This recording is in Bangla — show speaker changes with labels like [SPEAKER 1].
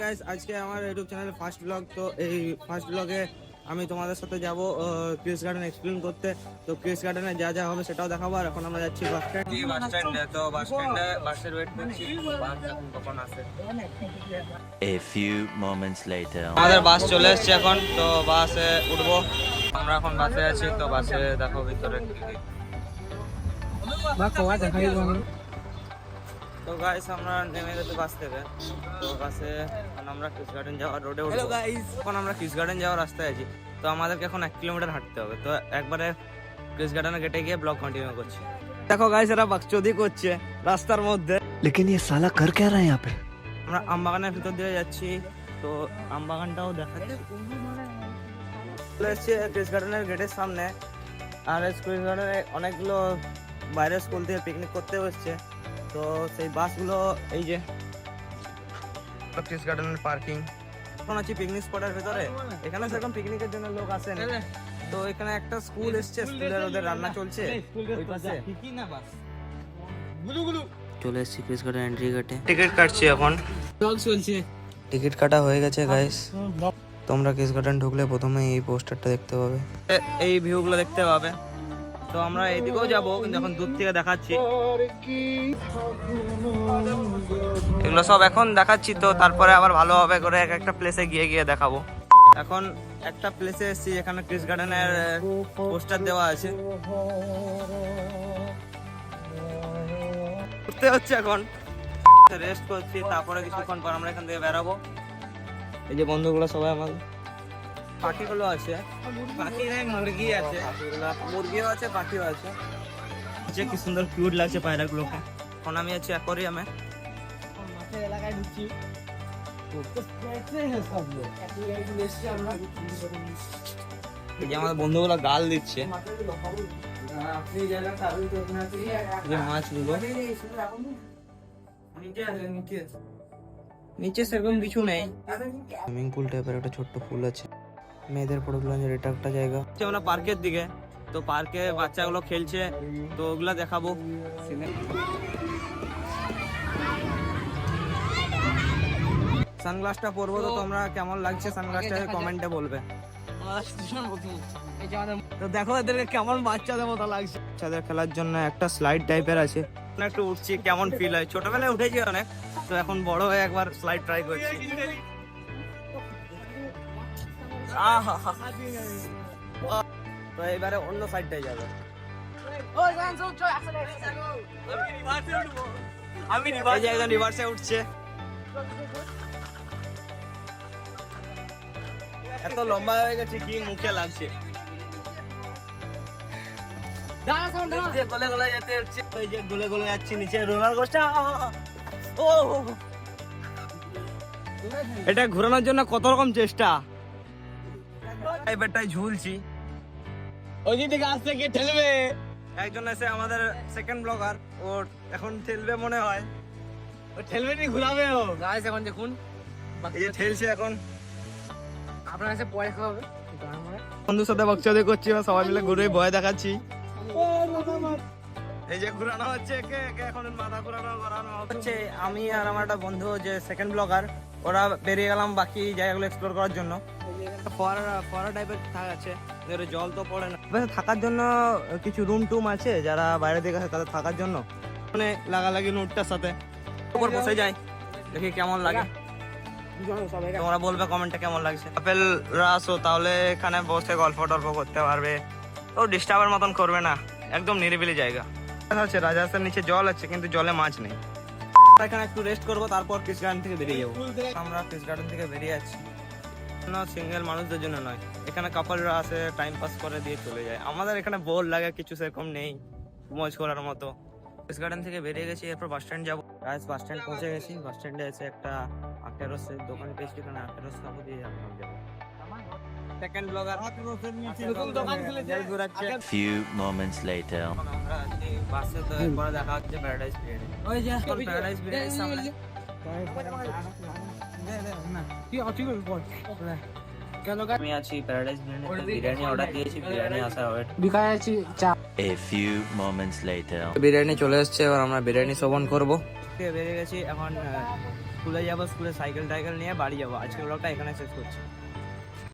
[SPEAKER 1] গাইস, আজকে আমার ইউটিউব চ্যানেলে ফার্স্ট ব্লগ। তো এই ফার্স্ট ব্লগে আমি তোমাদের সাথে যাব ক্রিস গার্ডেন এক্সপ্লেন করতে। তো ক্রিস গার্ডেনে যা যা হবে সেটাও দেখাবো। আর এখন আমরা যাচ্ছি বাস স্ট্যান্ডে। তো বাস স্ট্যান্ডে বাসের ওয়েট করছি, বাস এখন কখন আসে।
[SPEAKER 2] A few moments later.
[SPEAKER 1] আমাদের বাস চলে এসেছে এখন, তো বাসে উঠবো। আমরা এখন বাসে আছি, তো বাসে দেখো ভিতরে তো গাইস আমরা নেমে গেছি বাস থেকে। তো বাসে এখন আমরা ক্রিস গার্ডেন যাওয়ার রোডে উঠবো। হ্যালো গাইস, এখন আমরা ক্রিস গার্ডেন যাওয়ার রাস্তায় আছি। তো আমাদেরকে এখন 1 কিলোমিটার হাঁটতে হবে। তো একবারে ক্রিস গার্ডেনের গেটে গিয়ে ব্লগ কন্টিনিউ করছি। দেখো গাইস, এরা বাকচোদি করছে রাস্তার মধ্যে।
[SPEAKER 2] लेकिन ये साला कर क्या रहा है यहाँ पे?
[SPEAKER 1] আমরা আমবাগানের ভিতর দিয়ে যাচ্ছি, তো আমবাগানটাও দেখাচ্ছি। চলে এসেছি ক্রিস গার্ডেনের গেটের সামনে। আর ক্রিস গার্ডেনে অনেকগুলো বাইরের স্কুল থেকে পিকনিক করতে এসেছে। তো সেই বাসগুলো এই যে ক্রিস গার্ডেনের পার্কিং। এখন আছি পিকনিক স্পটের ভিতরে। এখানে সেরকম পিকনিকের জন্য লোক আসেন। তো এখানে একটা স্কুল এসছে, স্কুলের ওদের রান্না চলছে ওই পাশে। চলে এসেছি ক্রিস গার্ডেন এন্ট্রি গেটে। টিকিট কাটছি এখন, চলছে। টিকিট কাটা হয়ে গেছে গাইস। তোমরা ক্রিস গার্ডেন ঢুকলে প্রথমে এই পোস্টারটা দেখতে পাবে, এই ভিউগুলো দেখতে পাবে। তো আমরা এদিকেও যাবো, কিন্তু এখন দূর থেকে দেখাচ্ছি। এগুলো সব এখন দেখাচ্ছি, তো তারপরে আবার ভালোভাবে করে এক একটা প্লেসে গিয়ে গিয়ে দেখাবো। এখন একটা প্লেসে এসেছি, এখানে ক্রিস গার্ডেনের পোস্টার দেওয়া আছে। ঘুরতে হচ্ছে এখন, রেস্ট করছি। তারপরে কিছুক্ষণ পর আমরা এখান থেকে বেরাবো। এই যে বন্ধুগুলো সবাই আমার, পাখিগুলো আছে, পাখি নাই মুরগি আছে, মুরগিও আছে পাখিও আছে। যে কি সুন্দর কিউট লাগছে পায়রাগুলোকে। এখন আমি আছি অ্যাকোরিয়ামে। এই যে আমাদের বন্ধুগুলো গাল দিচ্ছে, যে মাছগুলো নিচে সেরকম কিছু নেই। সুইমিং পুল টাইপের একটা ছোট্ট পুল আছে, মেয়েদের পড়ে এটা একটা জায়গা। আমরা পার্কের দিকে, তো পার্কে বাচ্চাগুলো খেলছে, তো ওগুলা দেখাবো। সানগ্লাসটা পরবো, তো তোমরা কেমন লাগছে সানগ্লাসটা কমেন্টে বলবে। তো দেখো এদেরকে কেমন বাচ্চাদের মতো লাগছে। বাচ্চাদের খেলার জন্য একটা স্লাইড টাইপের আছে, একটু উঠছি, কেমন ফিল হয়। ছোটবেলায় উঠেছি অনেক, তো এখন বড় হয়ে একবার স্লাইড ট্রাই করছি। তো এবারে অন্য সাইডটাই যাবে। একজন রিভার্সে উঠছে। এত লম্বা হয়ে গেছে কি মুখে লাগছে। গলে গলে যাচ্ছি নিচে রোলার কোস্টার। এটা ঘোরানোর জন্য কত রকম চেষ্টা, এবারটাই ঝুলছি। ওই দিকে আসতে কে ঠেলবে? একজন আছে আমাদের সেকেন্ড ব্লগার, ও এখন ঠেলবে মনে হয়। ও ঠেলবে নি, ঘুরাবে ও। গাইস এখন দেখুন এই যে ঠেলছে। এখন আপনার কাছে পরে খাওয়া হবে। বন্ধুর সাথে বকচোদি করছি, সবাই মিলে ঘুরে ভয় দেখাচ্ছি। এই যে ঘুরানো হচ্ছে একে একে, এখন মাথা ঘুরানো হচ্ছে। আমি আর আমার একটা বন্ধু যে সেকেন্ড ব্লগার, ওরা বেরিয়ে গেলাম বাকি জায়গাগুলো এক্সপ্লোর করার জন্য। ফোয়ারা টাইপের আছে, জল তো পড়ে না। থাকার জন্য কিছু রুম টুম আছে, যারা বাইরে থেকে আসে তাদের থাকার জন্য। মানে লাগালাগি নোটটার সাথে উপর বসে যায়, দেখি কেমন লাগে। তোমরা বলবে কমেন্টে কেমন লাগছে। আপেল রাসো, তাহলে এখানে বসে গল্প টল্প করতে পারবে। তো ডিস্টার্বের মতন করবে না, একদম নিরিবিলি জায়গা আছে। রাজাসের নিচে জল আছে, কিন্তু জলে মাছ নেই। এখানে একটু রেস্ট করবো, তারপর ক্রিস গার্ডেন থেকে বেরিয়ে যাবো। আমরা ক্রিস গার্ডেন থেকে বেরিয়ে যাচ্ছি। সিঙ্গেল মানুষদের জন্য নয়, এখানে কাপলরা আসে, টাইম পাস করে দিয়ে চলে যায়। আমাদের এখানে বোর লাগে, কিছু সেরকম নেই মজ করার মতো। ক্রিস গার্ডেন থেকে বেরিয়ে গেছি, এরপর বাস স্ট্যান্ড যাবো। বাস স্ট্যান্ড পৌঁছে গেছি। বাস স্ট্যান্ডে এসে একটা আখেরসের দোকান পেয়েছি, এখানে আখেরস খাবো, দিয়ে যাবো। Second blogger
[SPEAKER 2] Few moments later.
[SPEAKER 1] আমরা বাসে, তো এরপরে দেখা হচ্ছে প্যারাডাইস বিরিয়ানি। ওই যে প্যারাডাইস বিরিয়ানির সামনে আমি আছি। প্যারাডাইস বিরিয়ানি অর্ডার দিয়েছি, বিরিয়ানি আসা wait.
[SPEAKER 2] A few moments later.
[SPEAKER 1] Biryani চলে এসেছে, এবার আমরা বিরিয়ানি সেবন করবো। বেরিয়ে গেছি এখন স্কুলে যাবো, স্কুলে সাইকেল টাইকেল নিয়ে বাড়ি যাবো। আজকের ব্লগটা এখানে শেষ করছি।